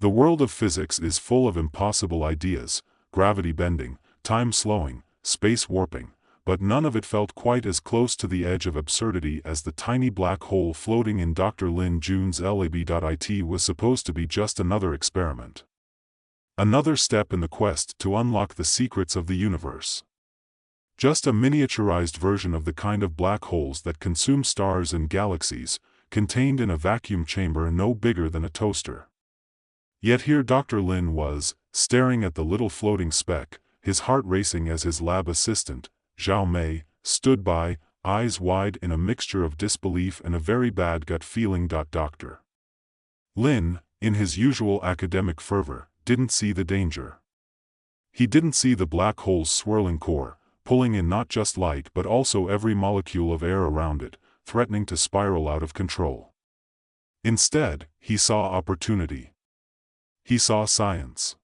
The world of physics is full of impossible ideas, gravity bending, time slowing, space warping, but none of it felt quite as close to the edge of absurdity as the tiny black hole floating in Dr. Lin Jun's lab.it was supposed to be just another experiment. Another step in the quest to unlock the secrets of the universe. Just a miniaturized version of the kind of black holes that consume stars and galaxies, contained in a vacuum chamber no bigger than a toaster. Yet here Dr. Lin was, staring at the little floating speck, his heart racing as his lab assistant, Zhao Mei, stood by, eyes wide in a mixture of disbelief and a very bad gut feeling. Dr. Lin, in his usual academic fervor, didn't see the danger. He didn't see the black hole's swirling core, pulling in not just light but also every molecule of air around it, threatening to spiral out of control. Instead, he saw opportunity. He saw science.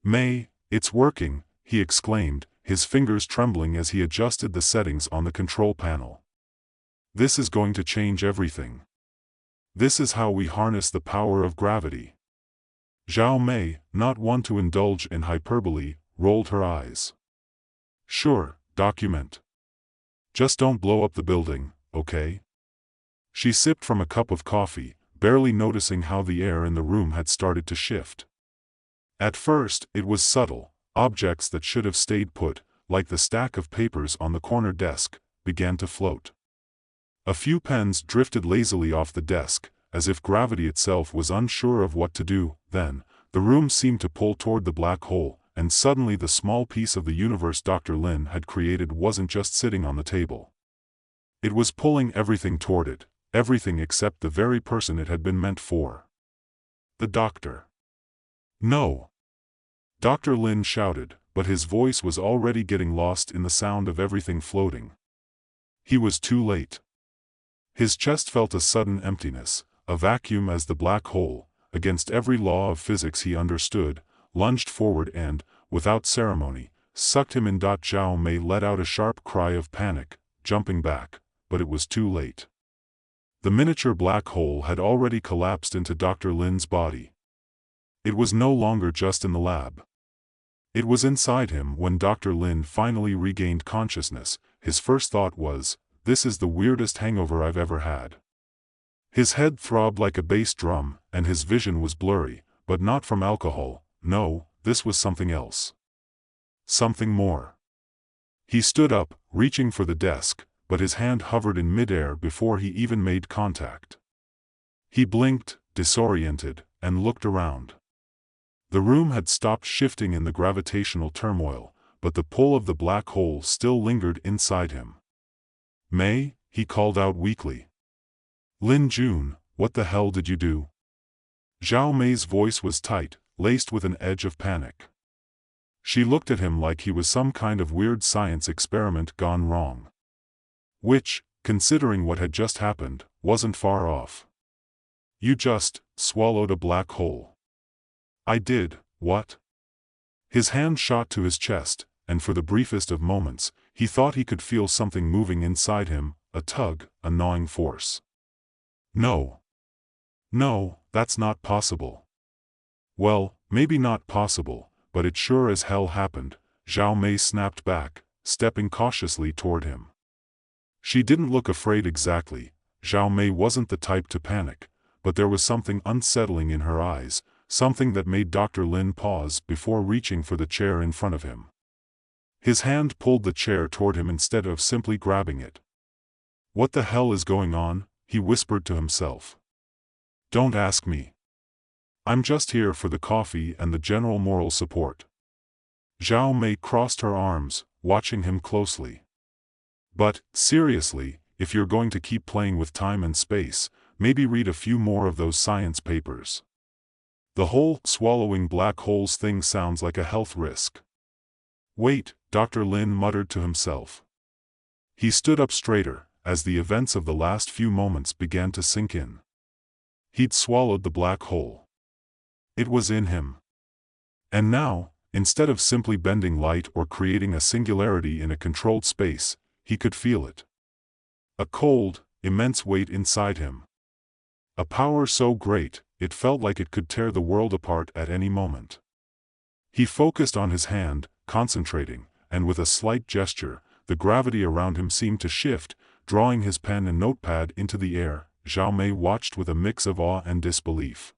"May, it's working," he exclaimed, his fingers trembling as he adjusted the settings on the control panel. "This is going to change everything. This is how we harness the power of gravity." Zhao Mei, not one to indulge in hyperbole, rolled her eyes. "Sure, document. Just don't blow up the building, okay?" She sipped from a cup of coffee, barely noticing how the air in the room had started to shift. At first, it was subtle. Objects that should have stayed put, like the stack of papers on the corner desk, began to float. A few pens drifted lazily off the desk, as if gravity itself was unsure of what to do. Then, the room seemed to pull toward the black hole, and suddenly the small piece of the universe Dr. Lin had created wasn't just sitting on the table. It was pulling everything toward it, everything except the very person it had been meant for. The doctor. "No!" Dr. Lin shouted, but his voice was already getting lost in the sound of everything floating. He was too late. His chest felt a sudden emptiness, a vacuum as the black hole, against every law of physics he understood, lunged forward and, without ceremony, sucked him in. Zhao Mei let out a sharp cry of panic, jumping back, but it was too late. The miniature black hole had already collapsed into Dr. Lin's body. It was no longer just in the lab. It was inside him. When Dr. Lin finally regained consciousness, his first thought was, "This is the weirdest hangover I've ever had." His head throbbed like a bass drum, and his vision was blurry, but not from alcohol. No, this was something else. Something more. He stood up, reaching for the desk, but his hand hovered in midair before he even made contact. He blinked, disoriented, and looked around. The room had stopped shifting in the gravitational turmoil, but the pull of the black hole still lingered inside him. "May," he called out weakly. "Lin Jun, what the hell did you do?" Zhao Mei's voice was tight, laced with an edge of panic. She looked at him like he was some kind of weird science experiment gone wrong. Which, considering what had just happened, wasn't far off. "You just swallowed a black hole." "I did, what?" His hand shot to his chest, and for the briefest of moments, he thought he could feel something moving inside him, a tug, a gnawing force. "No. No, that's not possible." "Well, maybe not possible, but it sure as hell happened," Zhao Mei snapped back, stepping cautiously toward him. She didn't look afraid exactly. Zhao Mei wasn't the type to panic, but there was something unsettling in her eyes, something that made Dr. Lin pause before reaching for the chair in front of him. His hand pulled the chair toward him instead of simply grabbing it. "What the hell is going on?" he whispered to himself. "Don't ask me. I'm just here for the coffee and the general moral support." Zhao Mei crossed her arms, watching him closely. "But, seriously, if you're going to keep playing with time and space, maybe read a few more of those science papers. The whole swallowing black holes thing sounds like a health risk." "Wait," Dr. Lin muttered to himself. He stood up straighter, as the events of the last few moments began to sink in. He'd swallowed the black hole. It was in him. And now, instead of simply bending light or creating a singularity in a controlled space, he could feel it. A cold, immense weight inside him. A power so great, it felt like it could tear the world apart at any moment. He focused on his hand, concentrating, and with a slight gesture, the gravity around him seemed to shift, drawing his pen and notepad into the air. Zhao Mei watched with a mix of awe and disbelief.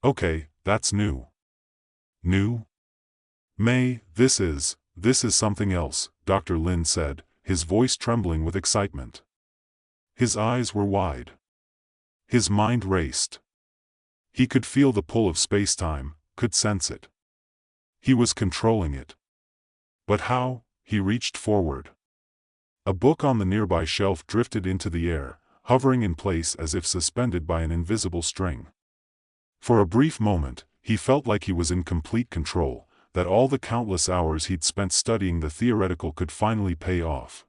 Okay, that's new. New? Mei, this is something else, Dr. Lin said, his voice trembling with excitement. His eyes were wide. His mind raced. He could feel the pull of space-time, could sense it. He was controlling it. But how? He reached forward. A book on the nearby shelf drifted into the air, hovering in place as if suspended by an invisible string. For a brief moment, he felt like he was in complete control, that all the countless hours he'd spent studying the theoretical could finally pay off.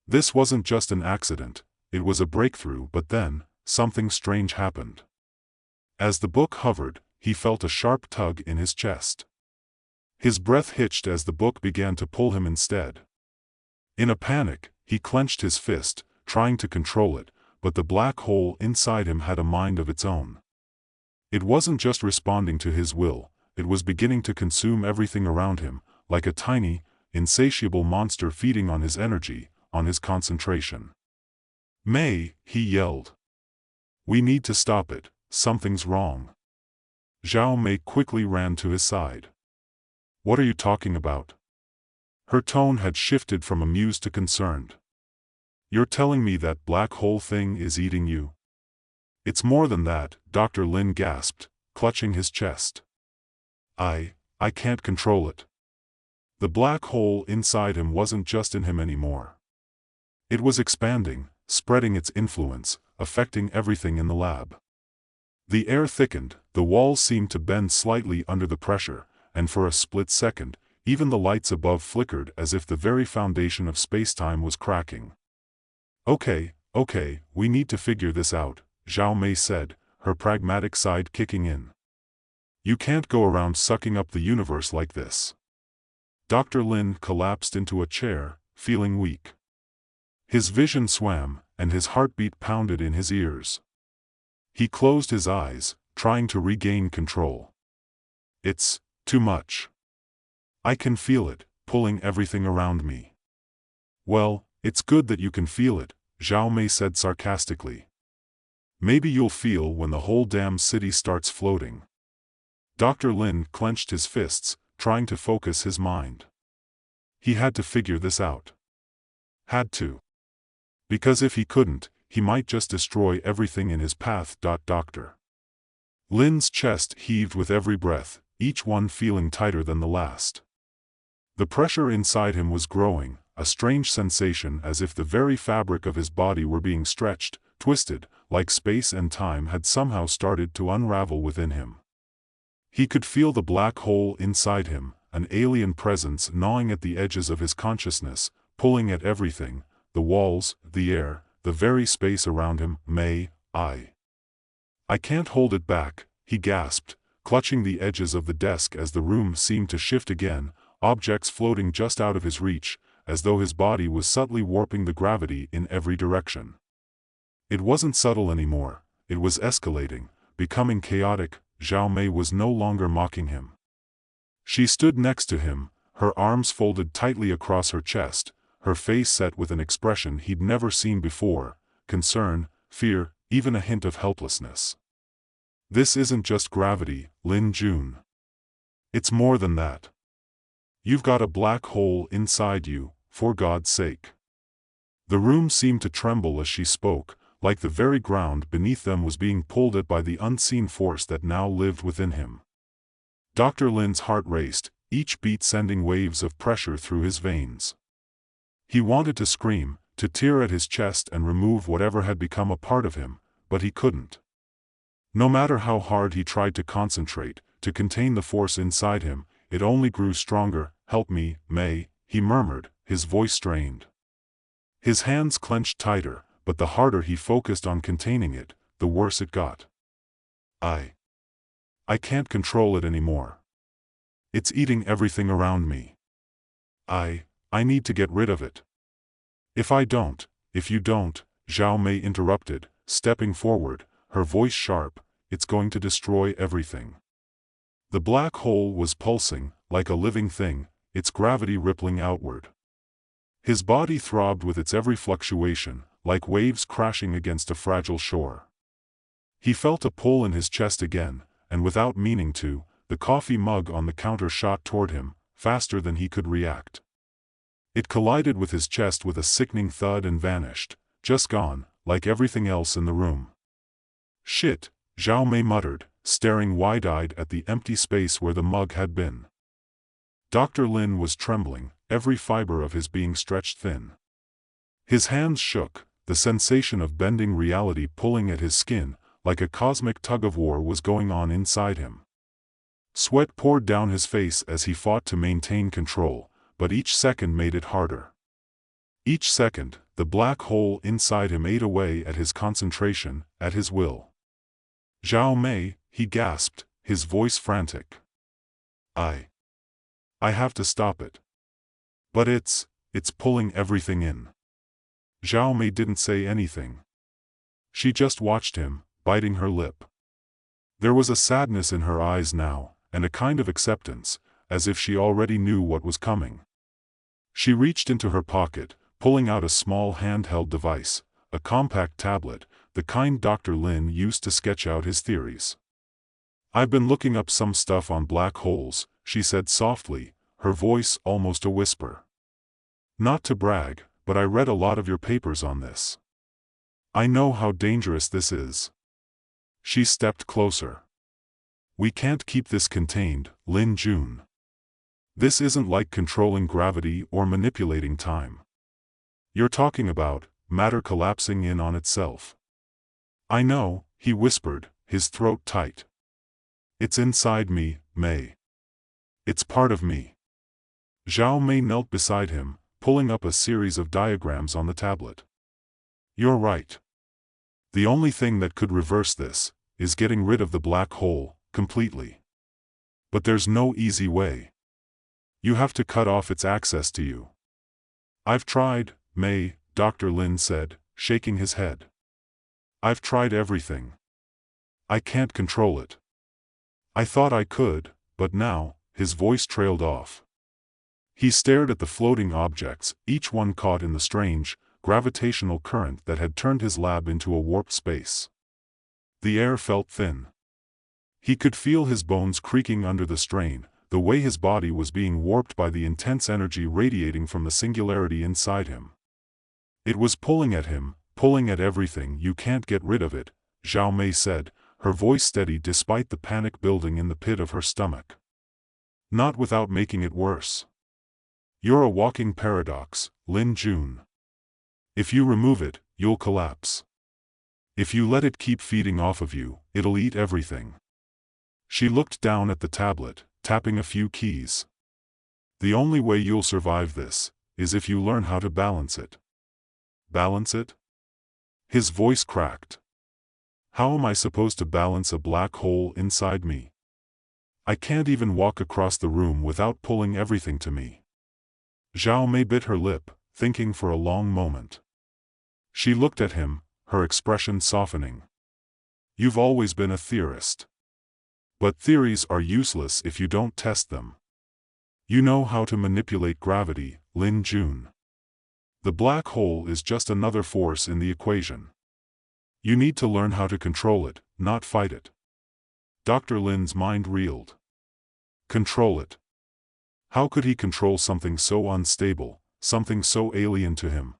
This wasn't just an accident, it was a breakthrough. But then, something strange happened. As the book hovered, he felt a sharp tug in his chest. His breath hitched as the book began to pull him instead. In a panic, he clenched his fist, trying to control it, but the black hole inside him had a mind of its own. It wasn't just responding to his will, it was beginning to consume everything around him, like a tiny, insatiable monster feeding on his energy, on his concentration. Mei, he yelled. We need to stop it, something's wrong. Zhao Mei quickly ran to his side. What are you talking about? Her tone had shifted from amused to concerned. You're telling me that black hole thing is eating you? It's more than that, Dr. Lin gasped, clutching his chest. I can't control it. The black hole inside him wasn't just in him anymore. It was expanding, spreading its influence, affecting everything in the lab. The air thickened, the walls seemed to bend slightly under the pressure, and for a split second, even the lights above flickered as if the very foundation of spacetime was cracking. Okay, we need to figure this out, Zhao Mei said, her pragmatic side kicking in. You can't go around sucking up the universe like this. Dr. Lin collapsed into a chair, feeling weak. His vision swam, and his heartbeat pounded in his ears. He closed his eyes, trying to regain control. It's too much. I can feel it, pulling everything around me. Well, it's good that you can feel it, Zhao Mei said sarcastically. Maybe you'll feel when the whole damn city starts floating. Dr. Lin clenched his fists, trying to focus his mind. He had to figure this out. Had to. Because if he couldn't, he might just destroy everything in his path. Dr. Lin's chest heaved with every breath, each one feeling tighter than the last. The pressure inside him was growing, a strange sensation as if the very fabric of his body were being stretched, twisted, like space and time had somehow started to unravel within him. He could feel the black hole inside him, an alien presence gnawing at the edges of his consciousness, pulling at everything, the walls, the air, the very space around him. Mei, I can't hold it back, he gasped, clutching the edges of the desk as the room seemed to shift again, objects floating just out of his reach, as though his body was subtly warping the gravity in every direction. It wasn't subtle anymore, it was escalating, becoming chaotic. Zhao Mei was no longer mocking him. She stood next to him, her arms folded tightly across her chest, her face set with an expression he'd never seen before, concern, fear, even a hint of helplessness. This isn't just gravity, Lin Jun. It's more than that. You've got a black hole inside you, for God's sake. The room seemed to tremble as she spoke, like the very ground beneath them was being pulled at by the unseen force that now lived within him. Dr. Lin's heart raced, each beat sending waves of pressure through his veins. He wanted to scream, to tear at his chest and remove whatever had become a part of him, but he couldn't. No matter how hard he tried to concentrate, to contain the force inside him, it only grew stronger. Help me, Mei, he murmured, his voice strained. His hands clenched tighter, but the harder he focused on containing it, the worse it got. I can't control it anymore. It's eating everything around me. I need to get rid of it. If you don't, Zhao Mei interrupted, stepping forward, her voice sharp, it's going to destroy everything. The black hole was pulsing, like a living thing, its gravity rippling outward. His body throbbed with its every fluctuation, like waves crashing against a fragile shore. He felt a pull in his chest again, and without meaning to, the coffee mug on the counter shot toward him, faster than he could react. It collided with his chest with a sickening thud and vanished, just gone, like everything else in the room. "Shit," Zhao Mei muttered, staring wide-eyed at the empty space where the mug had been. Dr. Lin was trembling, every fiber of his being stretched thin. His hands shook, the sensation of bending reality pulling at his skin, like a cosmic tug-of-war was going on inside him. Sweat poured down his face as he fought to maintain control, but each second made it harder. Each second, the black hole inside him ate away at his concentration, at his will. "Zhao Mei," he gasped, his voice frantic. I have to stop it. But it's pulling everything in." Zhao Mei didn't say anything. She just watched him, biting her lip. There was a sadness in her eyes now, and a kind of acceptance, as if she already knew what was coming. She reached into her pocket, pulling out a small handheld device, a compact tablet, the kind Dr. Lin used to sketch out his theories. "I've been looking up some stuff on black holes," she said softly, her voice almost a whisper. "Not to brag, but I read a lot of your papers on this. I know how dangerous this is." She stepped closer. "We can't keep this contained, Lin Jun. This isn't like controlling gravity or manipulating time. You're talking about matter collapsing in on itself." "I know," he whispered, his throat tight. "It's inside me, Mei. It's part of me." Zhao Mei knelt beside him, pulling up a series of diagrams on the tablet. "You're right. The only thing that could reverse this is getting rid of the black hole, completely. But there's no easy way. You have to cut off its access to you." "I've tried, Mei," Dr. Lin said, shaking his head. "I've tried everything. I can't control it. I thought I could, but now," his voice trailed off. He stared at the floating objects, each one caught in the strange, gravitational current that had turned his lab into a warped space. The air felt thin. He could feel his bones creaking under the strain, the way his body was being warped by the intense energy radiating from the singularity inside him. It was pulling at him, pulling at everything. "You can't get rid of it," Zhao Mei said, her voice steady despite the panic building in the pit of her stomach. "Not without making it worse. You're a walking paradox, Lin Jun. If you remove it, you'll collapse. If you let it keep feeding off of you, it'll eat everything." She looked down at the tablet, tapping a few keys. "The only way you'll survive this is if you learn how to balance it." "Balance it?" His voice cracked. "How am I supposed to balance a black hole inside me? I can't even walk across the room without pulling everything to me." Zhao Mei bit her lip, thinking for a long moment. She looked at him, her expression softening. "You've always been a theorist. But theories are useless if you don't test them. You know how to manipulate gravity, Lin Jun. The black hole is just another force in the equation. You need to learn how to control it, not fight it." Dr. Lin's mind reeled. Control it? How could he control something so unstable, something so alien to him?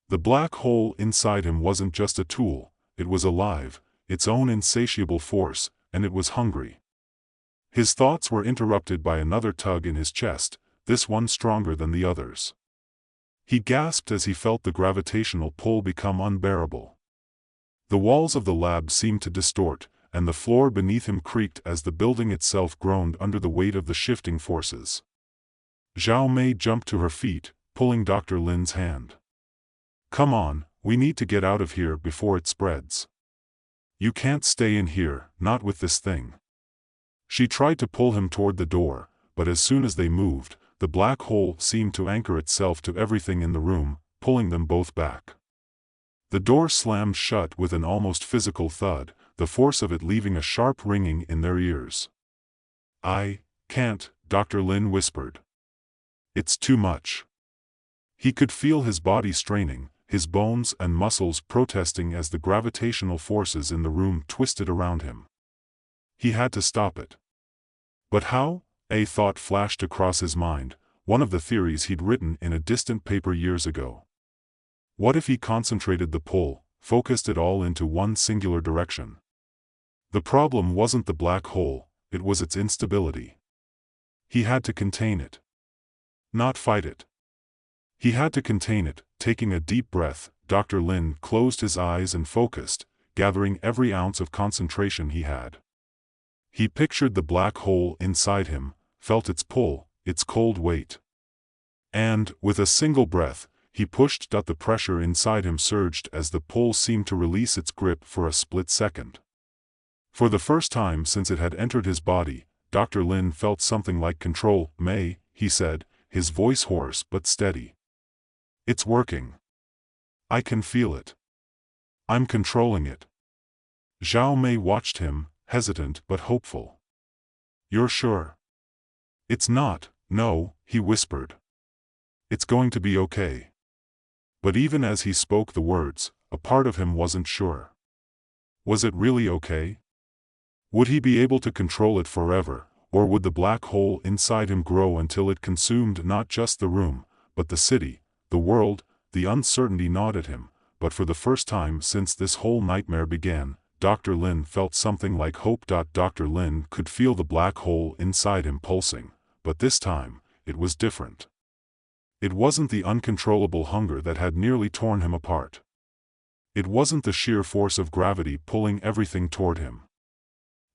The black hole inside him wasn't just a tool, it was alive, its own insatiable force, and it was hungry. His thoughts were interrupted by another tug in his chest, this one stronger than the others. He gasped as he felt the gravitational pull become unbearable. The walls of the lab seemed to distort, and the floor beneath him creaked as the building itself groaned under the weight of the shifting forces. Zhao Mei jumped to her feet, pulling Dr. Lin's hand. "Come on, we need to get out of here before it spreads. You can't stay in here, not with this thing." She tried to pull him toward the door, but as soon as they moved, the black hole seemed to anchor itself to everything in the room, pulling them both back. The door slammed shut with an almost physical thud, the force of it leaving a sharp ringing in their ears. "I can't," Dr. Lin whispered. "It's too much." He could feel his body straining, his bones and muscles protesting as the gravitational forces in the room twisted around him. He had to stop it. But how? A thought flashed across his mind, one of the theories he'd written in a distant paper years ago. What if he concentrated the pull, focused it all into one singular direction? The problem wasn't the black hole, it was its instability. He had to contain it. Not fight it. He had to contain it. Taking a deep breath, Dr. Lin closed his eyes and focused, gathering every ounce of concentration he had. He pictured the black hole inside him, felt its pull, its cold weight. And, with a single breath, he pushed. The pressure inside him surged as the pull seemed to release its grip for a split second. For the first time since it had entered his body, Dr. Lin felt something like control. "May," he said, his voice hoarse but steady. "It's working. I can feel it. I'm controlling it." Zhao Mei watched him, hesitant but hopeful. "You're sure?" "It's not, no," he whispered. "It's going to be okay." But even as he spoke the words, a part of him wasn't sure. Was it really okay? Would he be able to control it forever, or would the black hole inside him grow until it consumed not just the room, but the city, the world? The uncertainty gnawed at him, but for the first time since this whole nightmare began, Dr. Lin felt something like hope. Dr. Lin could feel the black hole inside him pulsing, but this time, it was different. It wasn't the uncontrollable hunger that had nearly torn him apart. It wasn't the sheer force of gravity pulling everything toward him.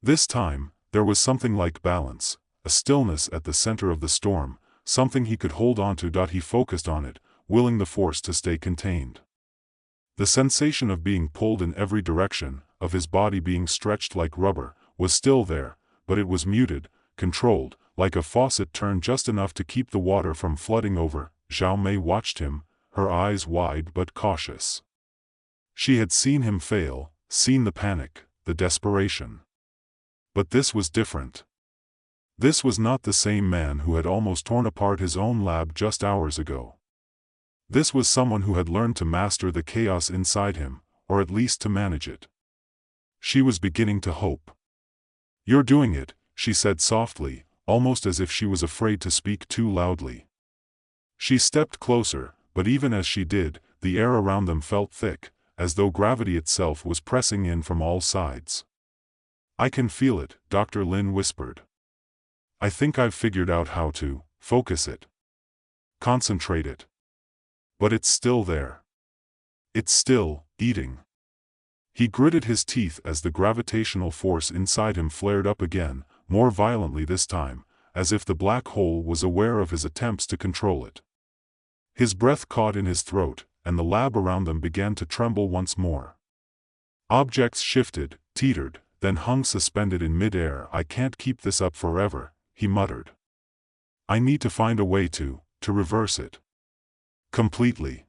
This time, there was something like balance, a stillness at the center of the storm, something he could hold on to. He focused on it, willing the force to stay contained. The sensation of being pulled in every direction, of his body being stretched like rubber, was still there, but it was muted, controlled, like a faucet turned just enough to keep the water from flooding over. Zhao Mei watched him, her eyes wide but cautious. She had seen him fail, seen the panic, the desperation. But this was different. This was not the same man who had almost torn apart his own lab just hours ago. This was someone who had learned to master the chaos inside him, or at least to manage it. She was beginning to hope. "You're doing it," she said softly, almost as if she was afraid to speak too loudly. She stepped closer, but even as she did, the air around them felt thick, as though gravity itself was pressing in from all sides. "I can feel it," Dr. Lin whispered. "I think I've figured out how to focus it. Concentrate it. But it's still there. It's still eating." He gritted his teeth as the gravitational force inside him flared up again, more violently this time, as if the black hole was aware of his attempts to control it. His breath caught in his throat, and the lab around them began to tremble once more. Objects shifted, teetered, then hung suspended in mid-air. "I can't keep this up forever," he muttered. "I need to find a way to reverse it. Completely.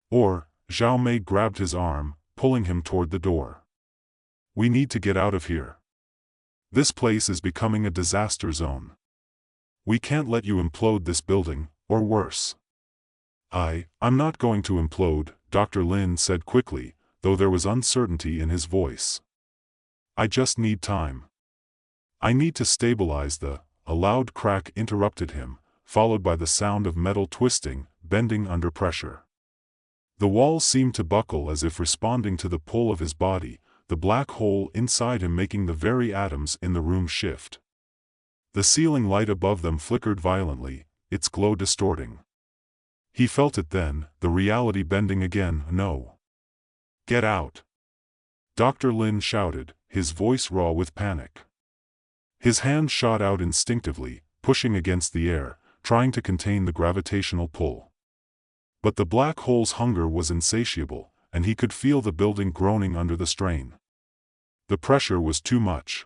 Or," Zhao Mei grabbed his arm, pulling him toward the door. "We need to get out of here. This place is becoming a disaster zone. We can't let you implode this building, or worse." I'm not going to implode," Dr. Lin said quickly, though there was uncertainty in his voice. "I just need time. I need to stabilize A loud crack interrupted him, followed by the sound of metal twisting, bending under pressure. The walls seemed to buckle as if responding to the pull of his body, the black hole inside him making the very atoms in the room shift. The ceiling light above them flickered violently, its glow distorting. He felt it then, the reality bending again. "No. Get out!" Dr. Lin shouted, his voice raw with panic. His hand shot out instinctively, pushing against the air, trying to contain the gravitational pull. But the black hole's hunger was insatiable, and he could feel the building groaning under the strain. The pressure was too much.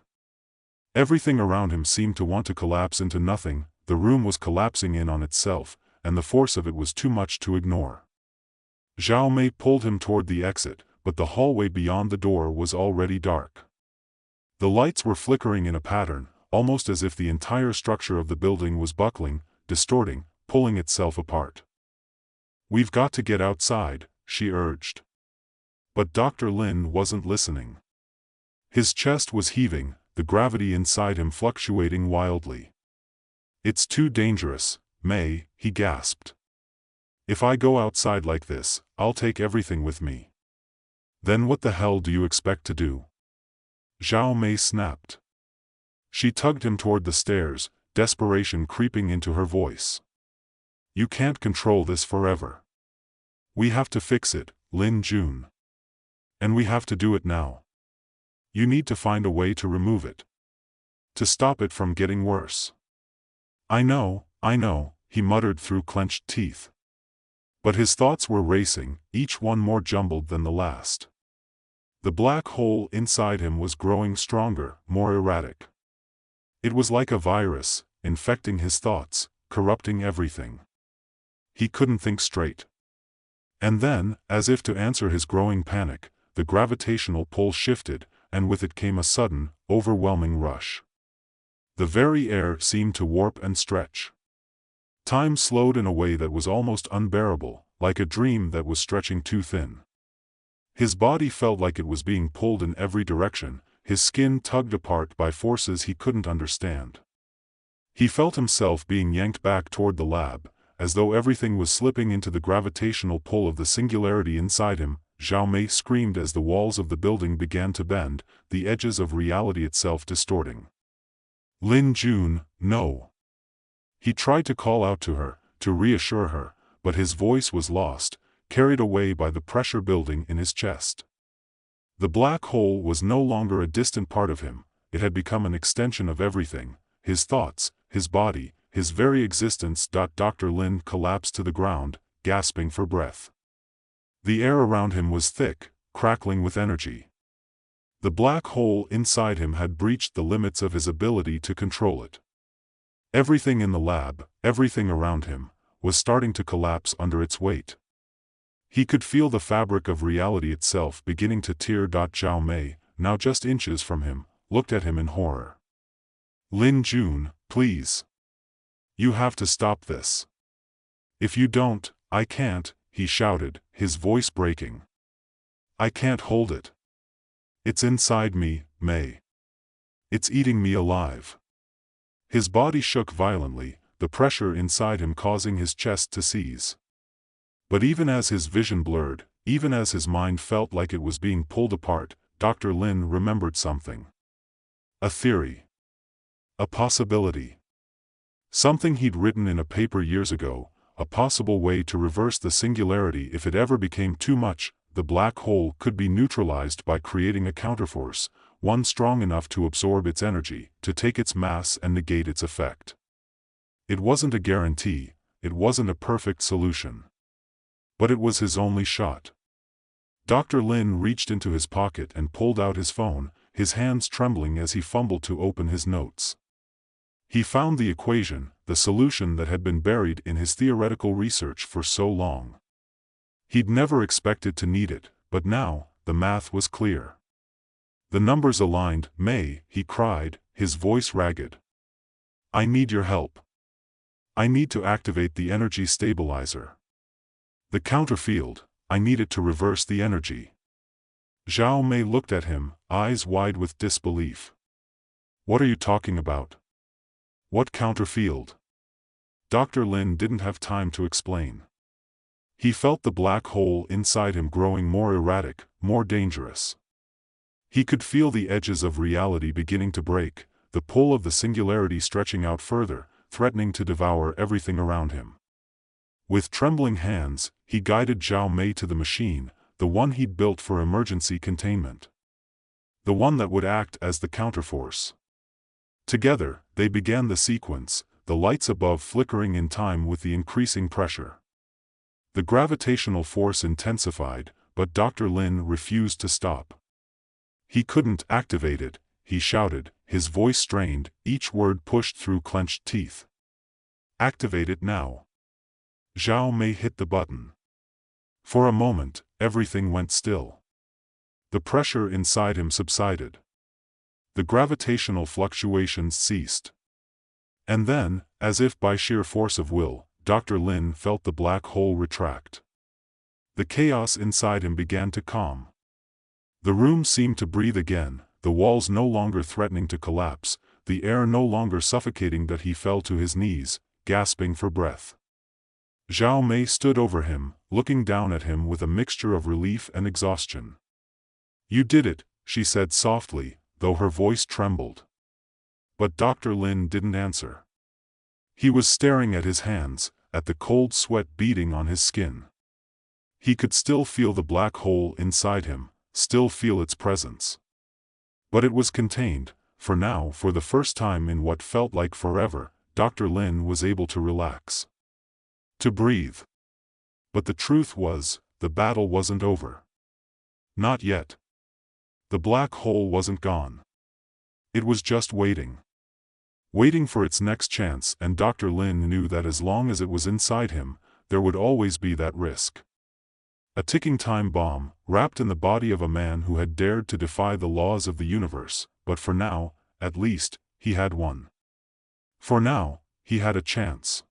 Everything around him seemed to want to collapse into nothing. The room was collapsing in on itself, and the force of it was too much to ignore. Zhao Mei pulled him toward the exit, but the hallway beyond the door was already dark. The lights were flickering in a pattern, almost as if the entire structure of the building was buckling, distorting, pulling itself apart. "We've got to get outside," she urged. But Dr. Lin wasn't listening. His chest was heaving, the gravity inside him fluctuating wildly. "It's too dangerous, May," he gasped. "If I go outside like this, I'll take everything with me." "Then what the hell do you expect to do?" Zhao Mei snapped. She tugged him toward the stairs, desperation creeping into her voice. "You can't control this forever. We have to fix it, Lin Jun. And we have to do it now. You need to find a way to remove it. To stop it from getting worse." I know," he muttered through clenched teeth. But his thoughts were racing, each one more jumbled than the last. The black hole inside him was growing stronger, more erratic. It was like a virus, infecting his thoughts, corrupting everything. He couldn't think straight. And then, as if to answer his growing panic, the gravitational pull shifted, and with it came a sudden, overwhelming rush. The very air seemed to warp and stretch. Time slowed in a way that was almost unbearable, like a dream that was stretching too thin. His body felt like it was being pulled in every direction, his skin tugged apart by forces he couldn't understand. He felt himself being yanked back toward the lab, as though everything was slipping into the gravitational pull of the singularity inside him. Zhao Mei screamed as the walls of the building began to bend, the edges of reality itself distorting. "Lin Jun, no." He tried to call out to her, to reassure her, but his voice was lost, carried away by the pressure building in his chest. The black hole was no longer a distant part of him, it had become an extension of everything, his thoughts, his body, his very existence. Dr. Lin collapsed to the ground, gasping for breath. The air around him was thick, crackling with energy. The black hole inside him had breached the limits of his ability to control it. Everything in the lab, everything around him, was starting to collapse under its weight. He could feel the fabric of reality itself beginning to tear. Zhao Mei, now just inches from him, looked at him in horror. "Lin Jun, please. You have to stop this. If you don't, I can't," he shouted, his voice breaking. "I can't hold it. It's inside me, Mei. It's eating me alive." His body shook violently, the pressure inside him causing his chest to seize. But even as his vision blurred, even as his mind felt like it was being pulled apart, Dr. Lin remembered something. A theory. A possibility. Something he'd written in a paper years ago, a possible way to reverse the singularity if it ever became too much. The black hole could be neutralized by creating a counterforce, one strong enough to absorb its energy, to take its mass and negate its effect. It wasn't a guarantee, it wasn't a perfect solution. But it was his only shot. Dr. Lin reached into his pocket and pulled out his phone, his hands trembling as he fumbled to open his notes. He found the equation, the solution that had been buried in his theoretical research for so long. He'd never expected to need it, but now, the math was clear. The numbers aligned. "May," he cried, his voice ragged. "I need your help. I need to activate the energy stabilizer. The counterfield, I need it to reverse the energy." Zhao Mei looked at him, eyes wide with disbelief. "What are you talking about? What counterfield?" Dr. Lin didn't have time to explain. He felt the black hole inside him growing more erratic, more dangerous. He could feel the edges of reality beginning to break, the pull of the singularity stretching out further, threatening to devour everything around him. With trembling hands, he guided Zhao Mei to the machine, the one he'd built for emergency containment. The one that would act as the counterforce. Together, they began the sequence, the lights above flickering in time with the increasing pressure. The gravitational force intensified, but Dr. Lin refused to stop. He couldn't activate it, he shouted, his voice strained, each word pushed through clenched teeth. "Activate it now." Zhao Mei hit the button. For a moment, everything went still. The pressure inside him subsided. The gravitational fluctuations ceased. And then, as if by sheer force of will, Dr. Lin felt the black hole retract. The chaos inside him began to calm. The room seemed to breathe again, the walls no longer threatening to collapse, the air no longer suffocating. That he fell to his knees, gasping for breath. Zhao Mei stood over him, looking down at him with a mixture of relief and exhaustion. "You did it," she said softly, though her voice trembled. But Dr. Lin didn't answer. He was staring at his hands, at the cold sweat beading on his skin. He could still feel the black hole inside him, still feel its presence. But it was contained, for now, for the first time in what felt like forever, Dr. Lin was able to relax. To breathe. But the truth was, the battle wasn't over. Not yet. The black hole wasn't gone. It was just waiting. Waiting for its next chance, and Dr. Lin knew that as long as it was inside him, there would always be that risk. A ticking time bomb, wrapped in the body of a man who had dared to defy the laws of the universe, but for now, at least, he had one. For now, he had a chance.